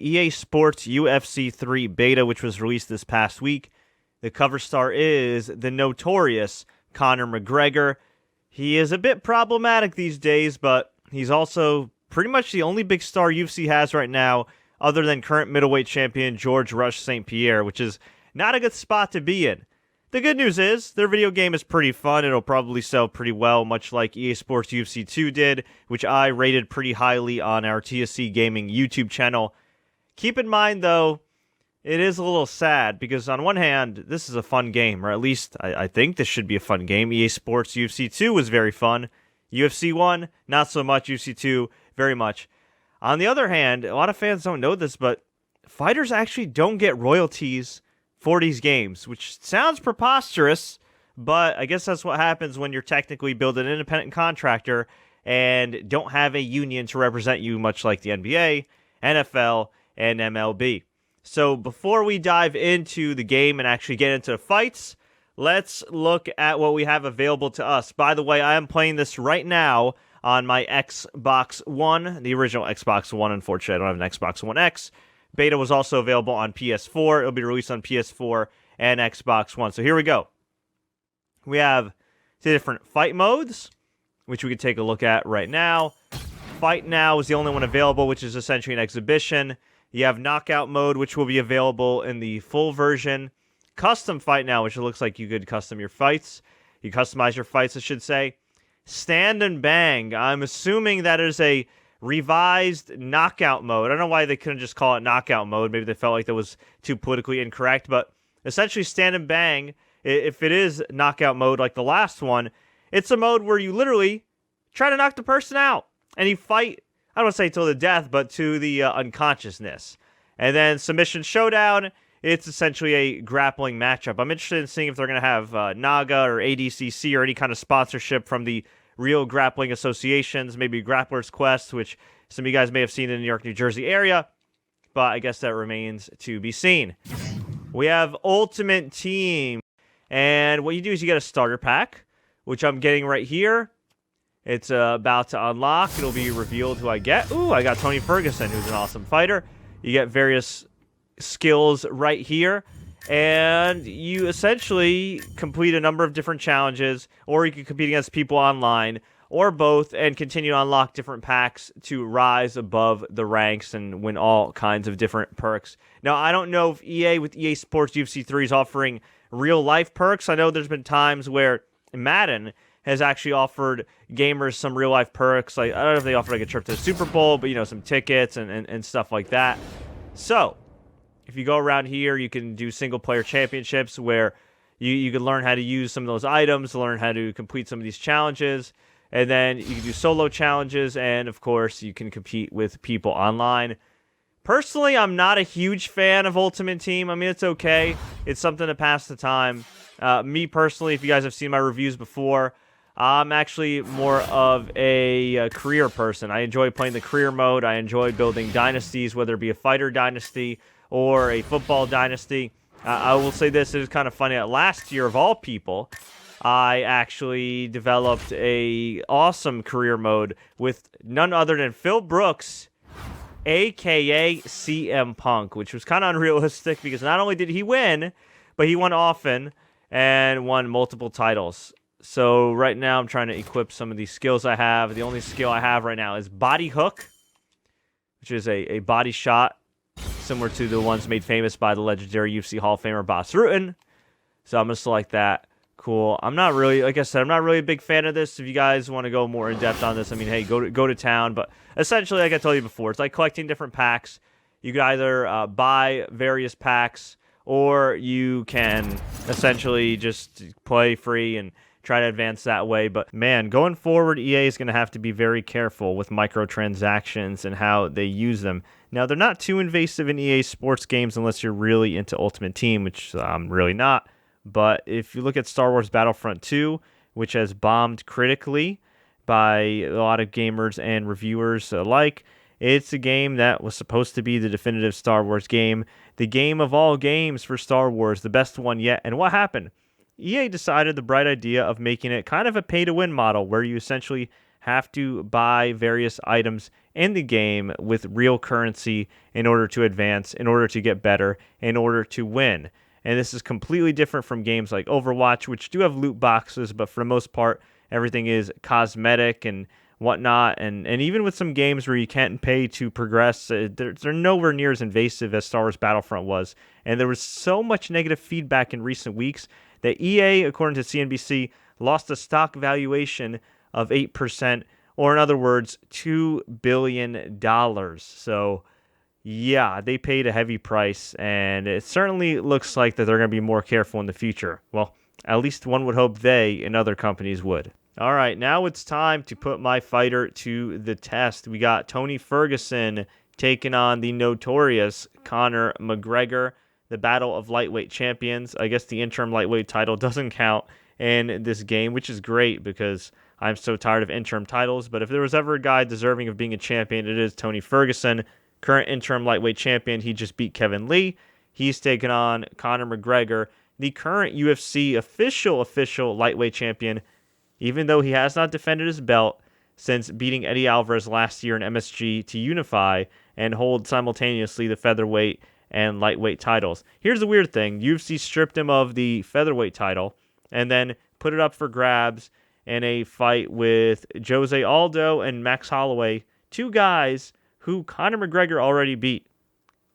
EA Sports UFC 3 beta, which was released this past week. The cover star is the notorious Conor McGregor. He is a bit problematic these days, but he's also pretty much the only big star UFC has right now, other than current middleweight champion George Rush St. Pierre, which is not a good spot to be in. The good news is, their video game is pretty fun. It'll probably sell pretty well, much like EA Sports UFC 2 did, which I rated pretty highly on our TSC Gaming YouTube channel. Keep in mind, though, it is a little sad, because on one hand, this is a fun game, or at least I think this should be a fun game. EA Sports UFC 2 was very fun. UFC 1, not so much. UFC 2, very much. On the other hand, a lot of fans don't know this, but fighters actually don't get royalties for these games, which sounds preposterous, but I guess that's what happens when you're technically building an independent contractor and don't have a union to represent you, much like the NBA, NFL, and MLB. So before we dive into the game and actually get into the fights, let's look at what we have available to us. By the way, I am playing this right now on my Xbox One, the original Xbox One. Unfortunately, I don't have an Xbox One X. Beta was also available on PS4. It'll be released on PS4 and Xbox One. So here we go. We have two different fight modes, which we can take a look at right now. Fight Now is the only one available, which is essentially an exhibition. You have Knockout mode, which will be available in the full version. Custom Fight Now, which it looks like you could custom your fights. You customize your fights, I should say. Stand and Bang. I'm assuming that is a revised knockout mode. I don't know why they couldn't just call it knockout mode. Maybe they felt like that was too politically incorrect, but essentially Stand and Bang, if it is knockout mode like the last one, it's a mode where you literally try to knock the person out and you fight, I don't want to say till the death, but to the unconsciousness. And then Submission Showdown, it's essentially a grappling matchup. I'm interested in seeing if they're going to have NAGA or ADCC or any kind of sponsorship from the real grappling associations, maybe Grappler's Quest, which some of you guys may have seen in the New York, New Jersey area, but I guess that remains to be seen. We have Ultimate Team, and what you do is you get a starter pack, which I'm getting right here. It's about to unlock. It'll be revealed who I get. Ooh, I got Tony Ferguson, who's an awesome fighter. You get various skills right here, and you essentially complete a number of different challenges, or you can compete against people online, or both, and continue to unlock different packs to rise above the ranks and win all kinds of different perks. Now, I don't know if EA with EA Sports UFC 3 is offering real-life perks. I know there's been times where Madden has actually offered gamers some real-life perks. Like, I don't know if they offered like a trip to the Super Bowl, but, you know, some tickets and stuff like that. So if you go around here, you can do single-player championships where you can learn how to use some of those items, learn how to complete some of these challenges, and then you can do solo challenges, and, of course, you can compete with people online. Personally, I'm not a huge fan of Ultimate Team. I mean, it's okay. It's something to pass the time. Me, personally, if you guys have seen my reviews before, I'm actually more of a career person. I enjoy playing the career mode. I enjoy building dynasties, whether it be a fighter dynasty or a football dynasty. I will say this, it was kind of funny. Last year, of all people, I actually developed a awesome career mode with none other than Phil Brooks, a.k.a. CM Punk, which was kind of unrealistic because not only did he win, but he won often and won multiple titles. So right now I'm trying to equip some of these skills I have. The only skill I have right now is Body Hook, which is a body shot similar to the ones made famous by the legendary UFC Hall of Famer Bas Rutten. So I'm going to select that. Cool. I'm not really, like I said, I'm not really a big fan of this. If you guys want to go more in depth on this, I mean, hey, go to town. But essentially, like I told you before, it's like collecting different packs. You can either buy various packs, or you can essentially just play free and try to advance that way. But man, going forward, EA is going to have to be very careful with microtransactions and how they use them. Now, they're not too invasive in EA sports games unless you're really into Ultimate Team, which I'm really not. But if you look at Star Wars Battlefront 2, which has bombed critically by a lot of gamers and reviewers alike, it's a game that was supposed to be the definitive Star Wars game, the game of all games for Star Wars, the best one yet. And what happened? EA decided the bright idea of making it kind of a pay-to-win model where you essentially have to buy various items in the game with real currency in order to advance, in order to get better, in order to win. And this is completely different from games like Overwatch, which do have loot boxes, but for the most part, everything is cosmetic and whatnot. And even with some games where you can't pay to progress, they're nowhere near as invasive as Star Wars Battlefront was. And there was so much negative feedback in recent weeks that EA, according to CNBC, lost a stock valuation of 8%, or in other words, $2 billion. So, yeah, they paid a heavy price, and it certainly looks like that they're going to be more careful in the future. Well, at least one would hope they and other companies would. All right, now it's time to put my fighter to the test. We got Tony Ferguson taking on the notorious Conor McGregor, the Battle of Lightweight Champions. I guess the interim lightweight title doesn't count in this game, which is great because I'm so tired of interim titles. But if there was ever a guy deserving of being a champion, it is Tony Ferguson, current interim lightweight champion. He just beat Kevin Lee. He's taken on Conor McGregor, the current UFC official lightweight champion, even though he has not defended his belt since beating Eddie Alvarez last year in MSG to unify and hold simultaneously the featherweight and lightweight titles. Here's the weird thing. UFC stripped him of the featherweight title and then put it up for grabs in a fight with Jose Aldo and Max Holloway, two guys who Conor McGregor already beat.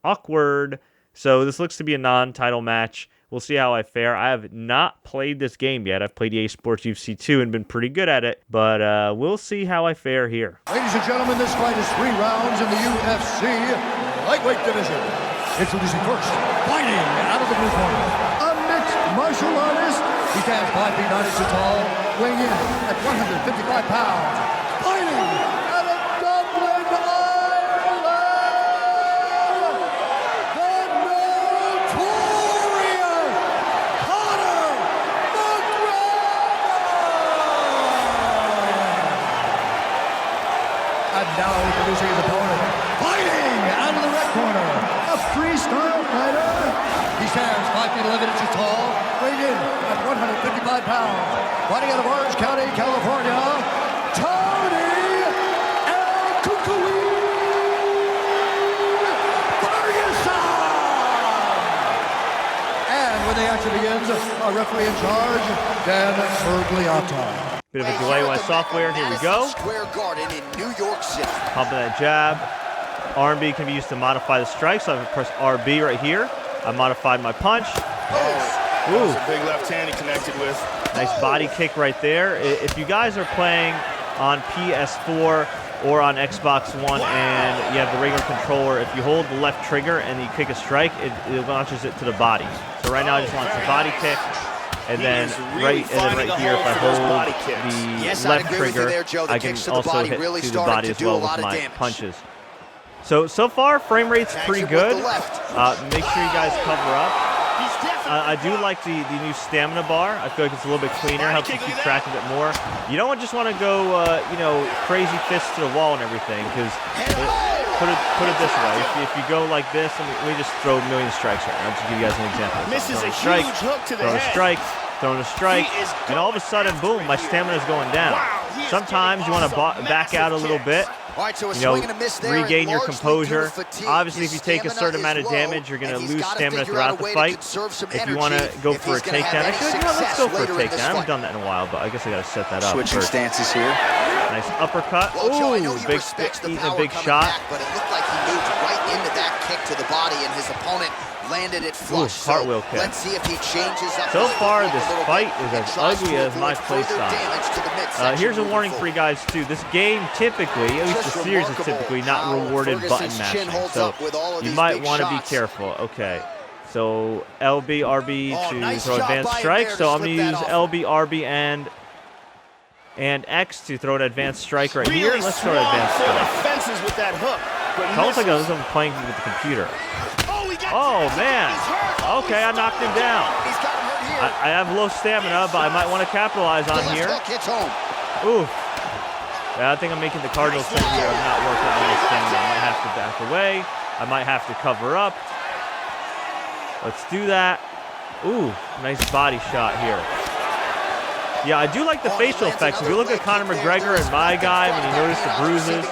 Awkward. So this looks to be a non-title match. We'll see how I fare. I have not played this game yet. I've played EA Sports UFC 2 and been pretty good at it, but we'll see how I fare here. Ladies and gentlemen, this fight is 3 rounds in the UFC lightweight division. Introducing first, fighting out of the blue corner, a mixed martial artist. He stands 5 feet 9 inches tall, weighing in at 155 pounds. Fighting out of Dublin, Ireland, the notorious Conor McGregor. And now introducing his opponent, fighting out of the red corner, a freestyle fighter. He stands 5 feet 11 inches tall, weighing in at 155 pounds. Fighting out of Orange County, California, Tony El Ferguson. And when the action begins, our referee in charge, Dan Bergliata. Bit of a delay on my software. Here we go. Square Garden in New York City. Pumping that jab. R&B can be used to modify the strike, so I can press RB right here. I modified my punch. That was a big left hand he connected with. Nice body kick right there. If you guys are playing on PS4 or on Xbox One and you have the regular controller, if you hold the left trigger and you kick a strike, it launches it to the body. So right now I just launch the body kick. And then right here, if I hold the left trigger, I can also hit to the body as well with my punches. So far, frame rate's pretty good. Make sure you guys cover up. I do like the new stamina bar. I feel like it's a little bit cleaner, helps you keep track of it more. You don't just want to go, crazy fists to the wall and everything, because put it this way. If you go like this, we just throw a million strikes right now. I'll just give you guys an example. Misses a huge hook to the head. Throwing a strike, and all of a sudden, boom, my stamina is going down. Sometimes you want to back out a little bit, regain your composure. Obviously, if you take a certain amount of damage, you're going to lose stamina throughout the fight. If you want to go for a takedown, actually, let's go for a takedown. I haven't done that in a while, but I guess I got to set that up. Switching stances here. Nice uppercut. Ooh, eating a big shot. But it looked like he moved right into that kick to the body, and his opponent landed it flush. Ooh, cartwheel kick. Let's see if he changes up. So far, this fight is as ugly as my playstyle. Here's a warning for you guys, too. This game typically, at least the series is typically not rewarded button mashing. So you might want to be careful. Okay. So LB, RB to throw advanced strike. So I'm going to use LB, RB, and X to throw an advanced strike right here. Let's throw an advanced strike. Fences with that hook. It's almost like I'm playing with the computer. Oh, man. Okay, I knocked him down. I have low stamina, but I might want to capitalize on here. Ooh. Yeah, I think I'm making the Cardinals thing here. I'm not working on my stamina. I might have to back away. I might have to cover up. Let's do that. Ooh, nice body shot here. Yeah, I do like the facial effects. If you look at Conor McGregor and my guy, when you notice the bruises,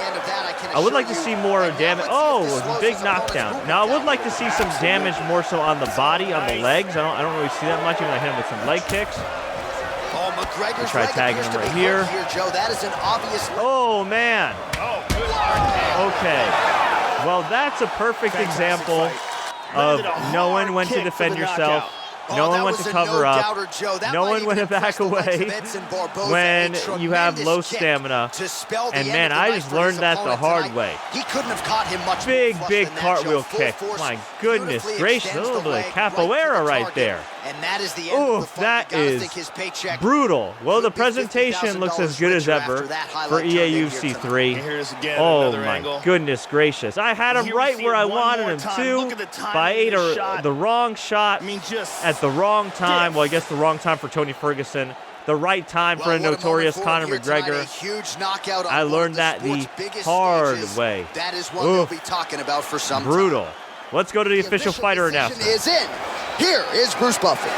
I would like to see more damage. Oh, big knockdown. Now, I would like to see some damage more so on the body, on the legs. I don't really see that much, even though I hit him with some leg kicks. Oh, McGregor's try tagging him right here. Joe. That is an obvious... Oh, man. Oh, good. Okay. Well, that's a perfect example of knowing when to defend yourself, knowing when to cover up, knowing when to back away when you have low stamina. And man, I just learned that the hard way. He couldn't have caught him much big cartwheel kick. My goodness gracious, a little bit of capoeira right there. And that is the end of the fight. That is brutal. Well, the presentation looks as good as ever for EA UFC 3. Oh my goodness gracious. I had him right where I wanted him to, but I ate the wrong shot at the wrong time. Well, I guess the wrong time for Tony Ferguson. The right time for a notorious Conor McGregor. I learned that the hard way. That is what we'll be talking about for some brutal. Let's go to the official fighter announcement. Is in. Here is Bruce Buffer.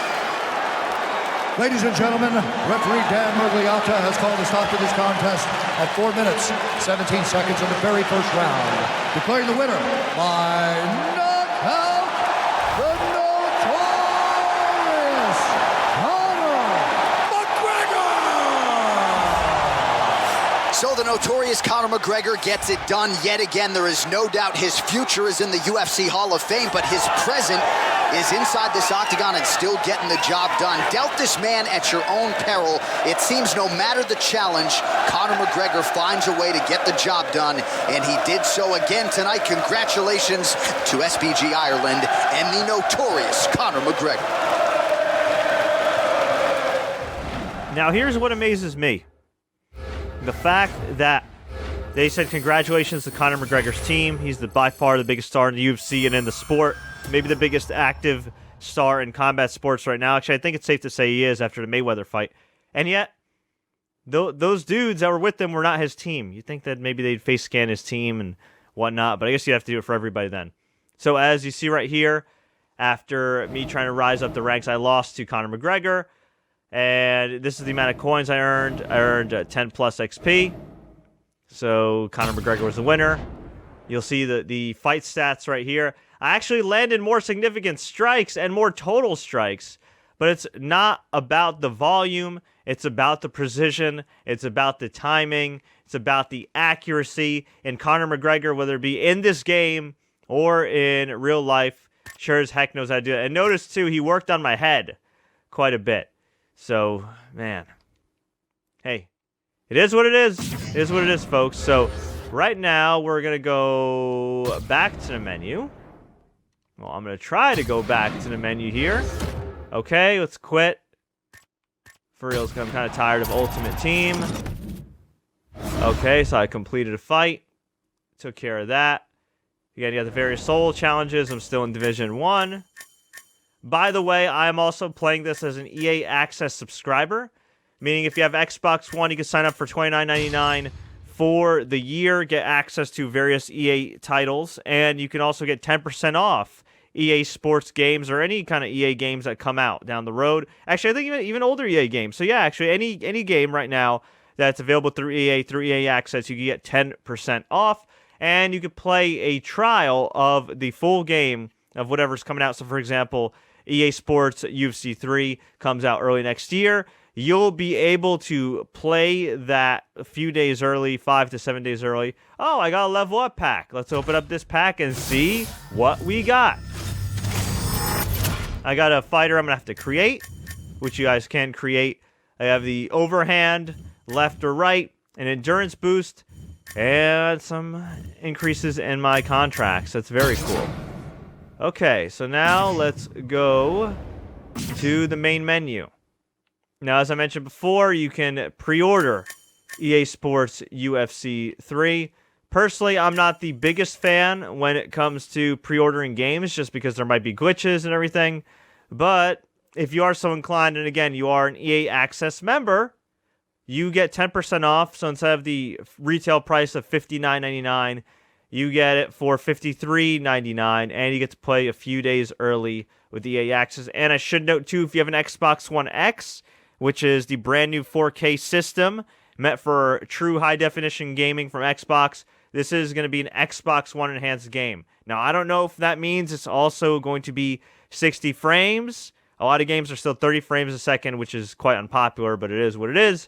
Ladies and gentlemen, referee Dan Mergliata has called a stop to this contest at 4 minutes, 17 seconds of the very first round. Declaring the winner by knockout, the notorious Conor McGregor! So the notorious Conor McGregor gets it done yet again. There is no doubt his future is in the UFC Hall of Fame, but his present is inside this octagon and still getting the job done. Dealt this man at your own peril. It seems no matter the challenge, Conor McGregor finds a way to get the job done, and he did so again tonight. Congratulations to SBG Ireland and the notorious Conor McGregor. Now here's what amazes me. The fact that they said congratulations to Conor McGregor's team. He's by far the biggest star in the UFC and in the sport. Maybe the biggest active star in combat sports right now. Actually, I think it's safe to say he is after the Mayweather fight. And yet, those dudes that were with him were not his team. You'd think that maybe they'd face scan his team and whatnot, but I guess you have to do it for everybody then. So as you see right here, after me trying to rise up the ranks, I lost to Conor McGregor. And this is the amount of coins I earned. I earned 10 plus XP. So Conor McGregor was the winner. You'll see the fight stats right here. I actually landed more significant strikes and more total strikes, but it's not about the volume. It's about the precision. It's about the timing. It's about the accuracy. And Conor McGregor, whether it be in this game or in real life, sure as heck knows how to do it. And notice, too, he worked on my head quite a bit. So, man, hey, it is what it is. It is what it is, folks. So right now, we're going to go back to the menu. Well, I'm going to try to go back to the menu here. Okay, let's quit. For real, I'm kind of tired of Ultimate Team. Okay, so I completed a fight. Took care of that. Again, you got the various soul challenges. I'm still in Division 1. By the way, I'm also playing this as an EA Access subscriber. Meaning if you have Xbox One, you can sign up for $29.99 for the year, get access to various EA titles, and you can also get 10% off EA Sports games or any kind of EA games that come out down the road. Actually, I think even older EA games. So yeah, actually any game right now that's available through EA Access, you can get 10% off, and you can play a trial of the full game of whatever's coming out. So for example, EA Sports UFC 3 comes out early next year. You'll be able to play that a few days early, 5 to 7 days early. Oh, I got a level up pack. Let's open up this pack and see what we got. I got a fighter I'm going to have to create, which you guys can create. I have the overhand, left or right, an endurance boost, and some increases in my contracts. That's very cool. Okay, so now let's go to the main menu. Now, as I mentioned before, you can pre-order EA Sports UFC 3. Personally, I'm not the biggest fan when it comes to pre-ordering games, just because there might be glitches and everything. But if you are so inclined, and again, you are an EA Access member, you get 10% off. So instead of the retail price of $59.99, you get it for $53.99, and you get to play a few days early with EA Access. And I should note, too, if you have an Xbox One X, which is the brand new 4K system meant for true high-definition gaming from Xbox. This is going to be an Xbox One enhanced game. Now, I don't know if that means it's also going to be 60 frames. A lot of games are still 30 frames a second, which is quite unpopular, but it is what it is.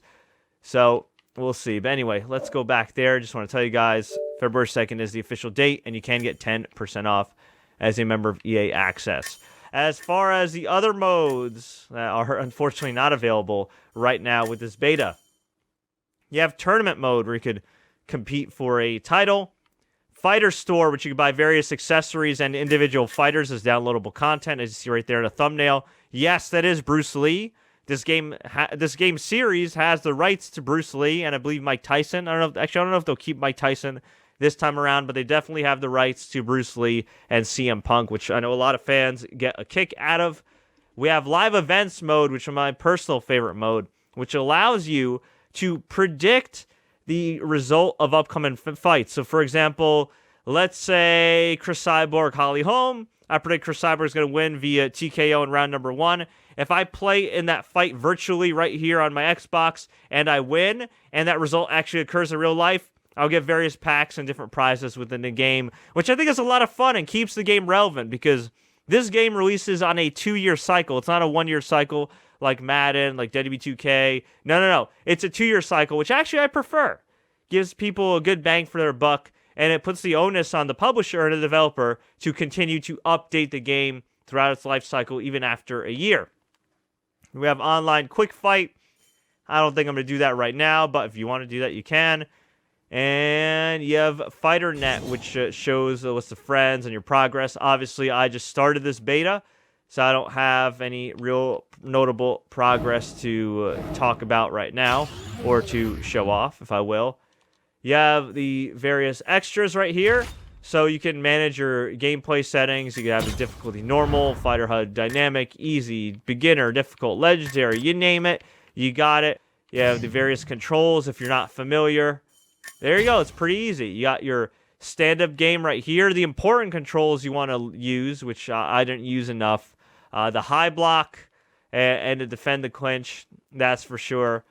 So, we'll see. But anyway, let's go back there. Just want to tell you guys, February 2nd is the official date, and you can get 10% off as a member of EA Access. As far as the other modes that are unfortunately not available right now with this beta, you have tournament mode where you could compete for a title. Fighter store, which you can buy various accessories and individual fighters as downloadable content, as you see right there in the thumbnail. Yes, that is Bruce Lee. This game series has the rights to Bruce Lee and I believe Mike Tyson. I don't know if they'll keep Mike Tyson this time around, but they definitely have the rights to Bruce Lee and CM Punk, which I know a lot of fans get a kick out of. We have live events mode, which is my personal favorite mode, which allows you to predict the result of upcoming fights. So, for example, let's say Chris Cyborg, Holly Holm. I predict Chris Cyborg is going to win via TKO in round number 1. If I play in that fight virtually right here on my Xbox and I win, and that result actually occurs in real life, I'll get various packs and different prizes within the game, which I think is a lot of fun and keeps the game relevant because this game releases on a 2-year cycle. It's not a 1-year cycle like Madden, like WWE2K. No. It's a 2-year cycle, which actually I prefer. Gives people a good bang for their buck, and it puts the onus on the publisher and the developer to continue to update the game throughout its life cycle, even after a year. We have online quick fight. I don't think I'm going to do that right now, but if you want to do that, you can. And you have FighterNet, which shows the list of friends and your progress. Obviously, I just started this beta, so I don't have any real notable progress to talk about right now, or to show off, if I will. You have the various extras right here, so you can manage your gameplay settings. You can have the difficulty normal, Fighter HUD dynamic, easy, beginner, difficult, legendary, you name it, you got it. You have the various controls if you're not familiar. There you go, it's pretty easy. You got your stand-up game right here. The important controls you want to use, which I didn't use enough. The high block and to defend the clinch, that's for sure.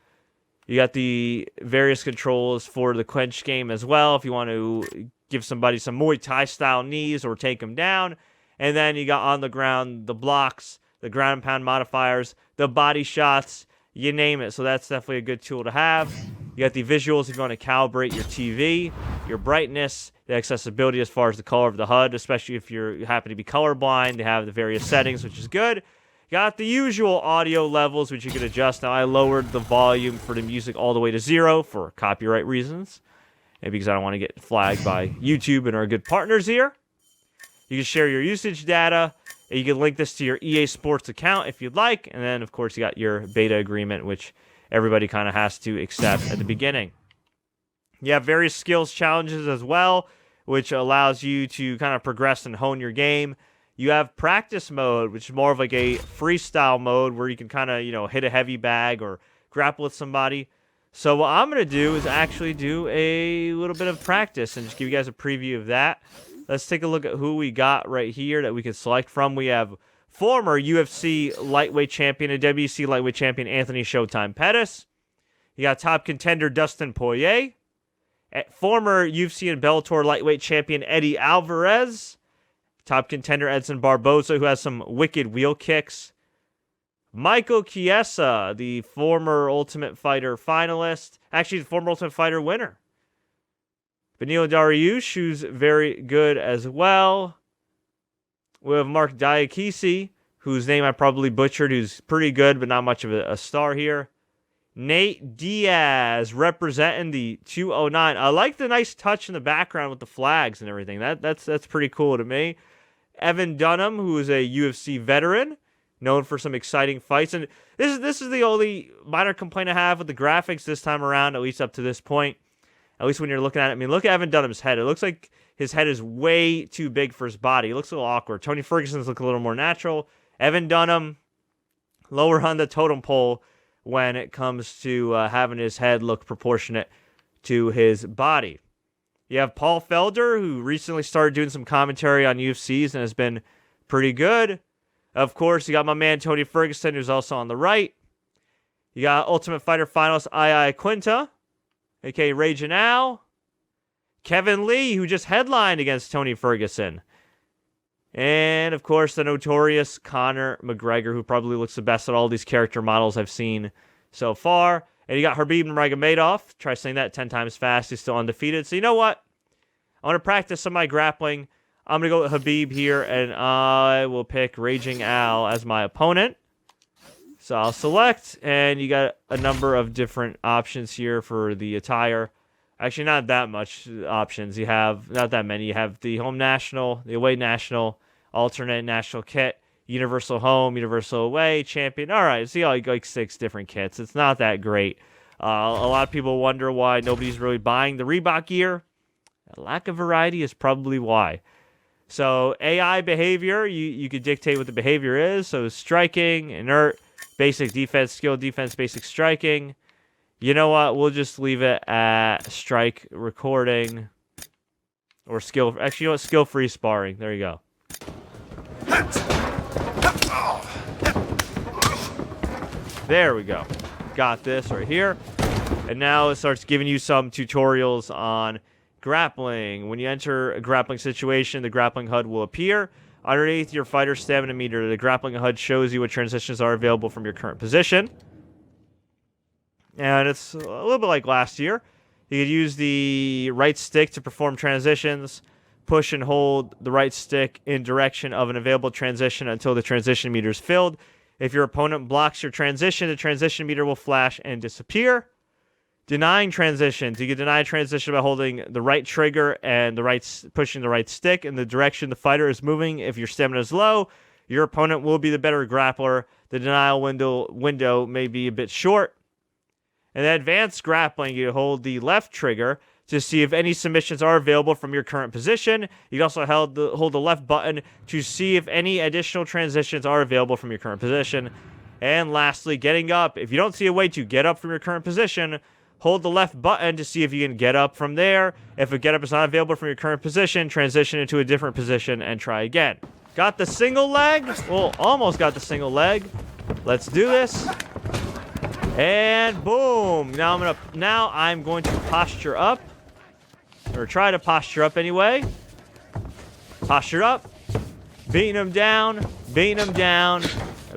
You got the various controls for the clinch game as well, if you want to give somebody some Muay Thai-style knees or take them down. And then you got on the ground the blocks, the ground and pound modifiers, the body shots, you name it. So that's definitely a good tool to have. You got the visuals if you want to calibrate your TV, your brightness, the accessibility as far as the color of the HUD, especially if you happen to be colorblind. They have the various settings, which is good. Got the usual audio levels, which you can adjust. Now, I lowered the volume for the music all the way to 0 for copyright reasons, and because I don't want to get flagged by YouTube and our good partners here. You can share your usage data, and you can link this to your EA Sports account if you'd like, and then, of course, you got your beta agreement, which everybody kind of has to accept at the beginning. You have various skills challenges as well, which allows you to kind of progress and hone your game. You have practice mode, which is more of like a freestyle mode where you can kind of, hit a heavy bag or grapple with somebody. So what I'm going to do is actually do a little bit of practice and just give you guys a preview of that. Let's take a look at who we got right here that we can select from. We have former UFC lightweight champion and WC lightweight champion Anthony Showtime Pettis. You got top contender Dustin Poirier. Former UFC and Bellator lightweight champion Eddie Alvarez. Top contender Edson Barboza, who has some wicked wheel kicks. Michael Chiesa, the former Ultimate Fighter finalist. Actually, the former Ultimate Fighter winner. Benil Dariush, who's very good as well. We have Mark Diakisi, whose name I probably butchered, who's pretty good, but not much of a star here. Nate Diaz, representing the 209. I like the nice touch in the background with the flags and everything. That's pretty cool to me. Evan Dunham, who is a UFC veteran, known for some exciting fights. And this is the only minor complaint I have with the graphics this time around, at least up to this point. At least when you're looking at it. I mean, look at Evan Dunham's head. It looks like his head is way too big for his body. It looks a little awkward. Tony Ferguson's look a little more natural. Evan Dunham, lower on the totem pole when it comes to having his head look proportionate to his body. You have Paul Felder, who recently started doing some commentary on UFCs and has been pretty good. Of course, you got my man Tony Ferguson, who's also on the right. You got Ultimate Fighter finalist Ai Quinta, a.k.a. Raging Al. Kevin Lee, who just headlined against Tony Ferguson. And, of course, the notorious Conor McGregor, who probably looks the best at all these character models I've seen so far. And you got Khabib Nurmagomedov. Try saying that 10 times fast. He's still undefeated. So you know what? I want to practice some of my grappling. I'm going to go with Khabib here, and I will pick Raging Al as my opponent. So I'll select, and you got a number of different options here for the attire. Actually, not that much options. You have not that many. You have the home national, the away national, alternate national kit, universal home, universal away, champion. All right, see, like 6 different kits. It's not that great. A lot of people wonder why nobody's really buying the Reebok gear. A lack of variety is probably why. So AI behavior, you could dictate what the behavior is. So striking, inert, basic defense, skill defense, basic striking. You know what? We'll just leave it at strike recording or skill. Actually, you know what? Skill-free sparring. There you go. There we go. Got this right here. And now it starts giving you some tutorials on grappling. When you enter a grappling situation, the Grappling Hud will appear. Underneath your fighter's stamina meter, the Grappling HUD shows you what transitions are available from your current position. And it's a little bit like last year. You could use the right stick to perform transitions, push and hold the right stick in direction of an available transition until the transition meter is filled. If your opponent blocks your transition, the transition meter will flash and disappear. Denying transitions. You can deny transition by holding the right trigger and pushing the right stick in the direction the fighter is moving. If your stamina is low, your opponent will be the better grappler. The denial window may be a bit short. In advanced grappling, you hold the left trigger to see if any submissions are available from your current position. You can also hold the left button to see if any additional transitions are available from your current position. And lastly, getting up. If you don't see a way to get up from your current position, hold the left button to see if you can get up from there. If a get up is not available from your current position, transition into a different position and try again. Got the single leg? Well, almost got the single leg. Let's do this. And boom. Now I'm going to posture up. Or try to posture up anyway. Posture up. Beating him down. Beating him down.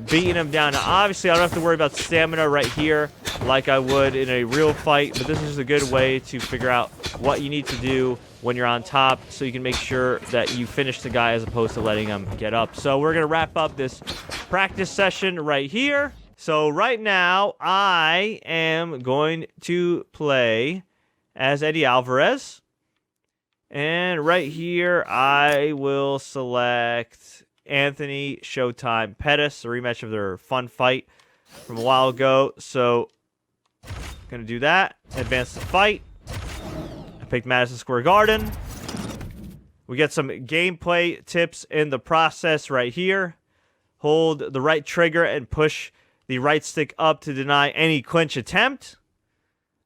Beating him down. Now, obviously, I don't have to worry about stamina right here like I would in a real fight, but this is a good way to figure out what you need to do when you're on top so you can make sure that you finish the guy as opposed to letting him get up. So we're going to wrap up this practice session right here. So right now, I am going to play as Eddie Alvarez. And right here, I will select Anthony Showtime Pettis, a rematch of their fun fight from a while ago. So, going to do that. Advance the fight. I picked Madison Square Garden. We get some gameplay tips in the process right here. Hold the right trigger and push the right stick up to deny any clinch attempt.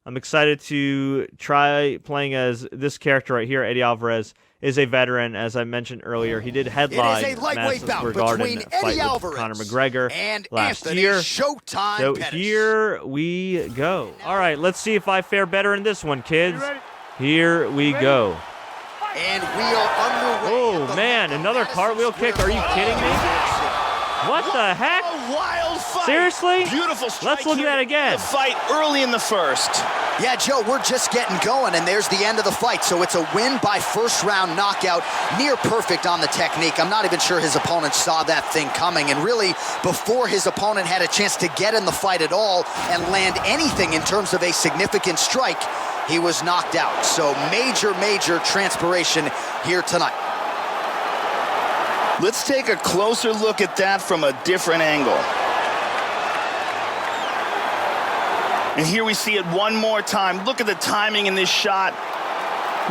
I'm excited to try playing as this character right here. Eddie Alvarez is a veteran, as I mentioned earlier. He did headline Madison Square Garden fight with Conor McGregor and last Anthony year. Showtime So Pettis. here we go. All right, let's see if I fare better in this one, kids. Here we go. And we are underway. Oh, man, another cartwheel kick. Are you kidding me? What the heck? A wild fight. Seriously? Beautiful strike. Let's look at that again. The fight early in the first. Yeah, Joe, we're just getting going, and there's the end of the fight. So it's a win by first-round knockout, near perfect on the technique. I'm not even sure his opponent saw that thing coming, and really, before his opponent had a chance to get in the fight at all and land anything in terms of a significant strike, he was knocked out. So major transpiration here tonight. Let's take a closer look at that from a different angle. And here we see it one more time. Look at the timing in this shot.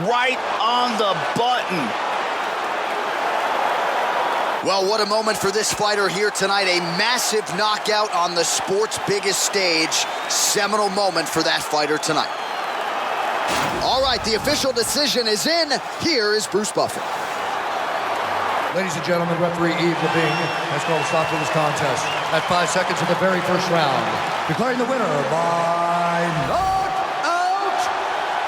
Right on the button. Well, what a moment for this fighter here tonight. A massive knockout on the sport's biggest stage. Seminal moment for that fighter tonight. All right, the official decision is in. Here is Bruce Buffer. Ladies and gentlemen, referee Yves Levine has called a stop to this contest at 5 seconds of the very first round, declaring the winner by knockout,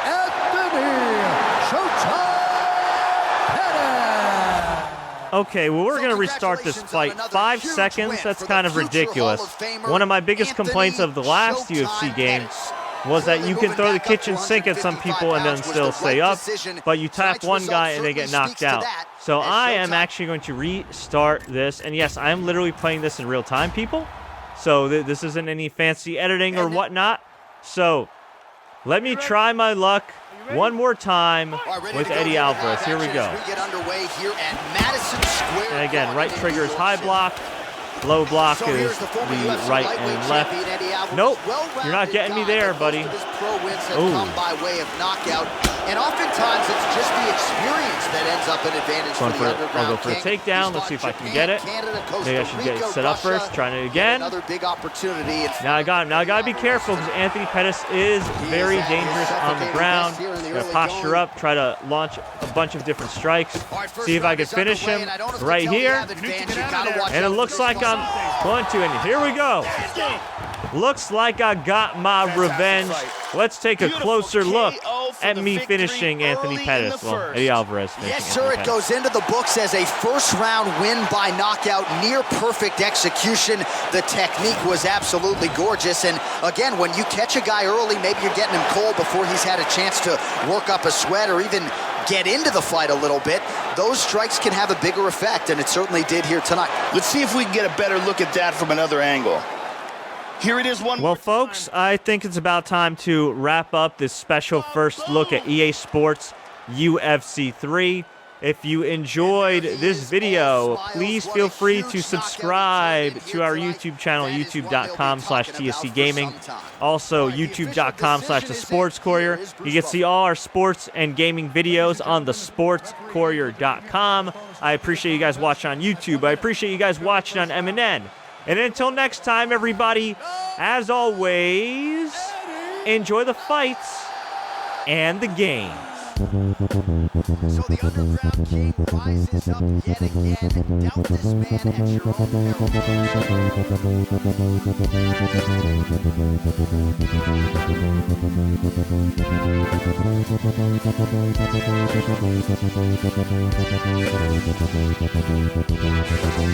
Anthony Showtime Pettis. Okay, well, we're going to restart this fight. 5 seconds? That's kind of ridiculous. One of my biggest complaints of the last UFC game was that you can throw the kitchen sink at some people and then still stay up, but you tap one guy and they get knocked out. So I am actually going to restart this, and yes, I am literally playing this in real time, people. So this isn't any fancy editing or whatnot. So let me try my luck one more time with Eddie Alvarez. Here we go. And again, right trigger is high block. Low block is the right and left. Nope, you're not getting me there, buddy. Ooh. And oftentimes it's just the experience that ends up an advantage for the underground. I'll go for a takedown. Let's see if I can get it. Maybe I should get it set up first. Trying it again. Another big opportunity. Now I got him. Now I gotta be careful because Anthony Pettis is very dangerous on the ground. Gonna posture up, try to launch a bunch of different strikes. See if I can finish him right here. And it looks like I'm going to. And here we go. Looks like I got my revenge. Let's take a closer look at me finishing Anthony Pettis. Well, Eddie Alvarez finishing Yes, sir, Anthony it goes into the books as a first-round win by knockout, near-perfect execution. The technique was absolutely gorgeous. And, again, when you catch a guy early, maybe you're getting him cold before he's had a chance to work up a sweat or even get into the fight a little bit. Those strikes can have a bigger effect, and it certainly did here tonight. Let's see if we can get a better look at that from another angle. Here it is one Well, more folks, time. I think it's about time to wrap up this special first look at EA Sports UFC 3. If you enjoyed this video, please feel free to subscribe to our YouTube channel, youtube.com/TSC Gaming. Also, youtube.com/The Sports Courier. You can see all our sports and gaming videos on thesportscourier.com. I appreciate you guys watching on YouTube. I appreciate you guys watching on MNN. And until next time, everybody, as always, enjoy the fights and the games. So the underground king rises up yet again and dealt this man at your own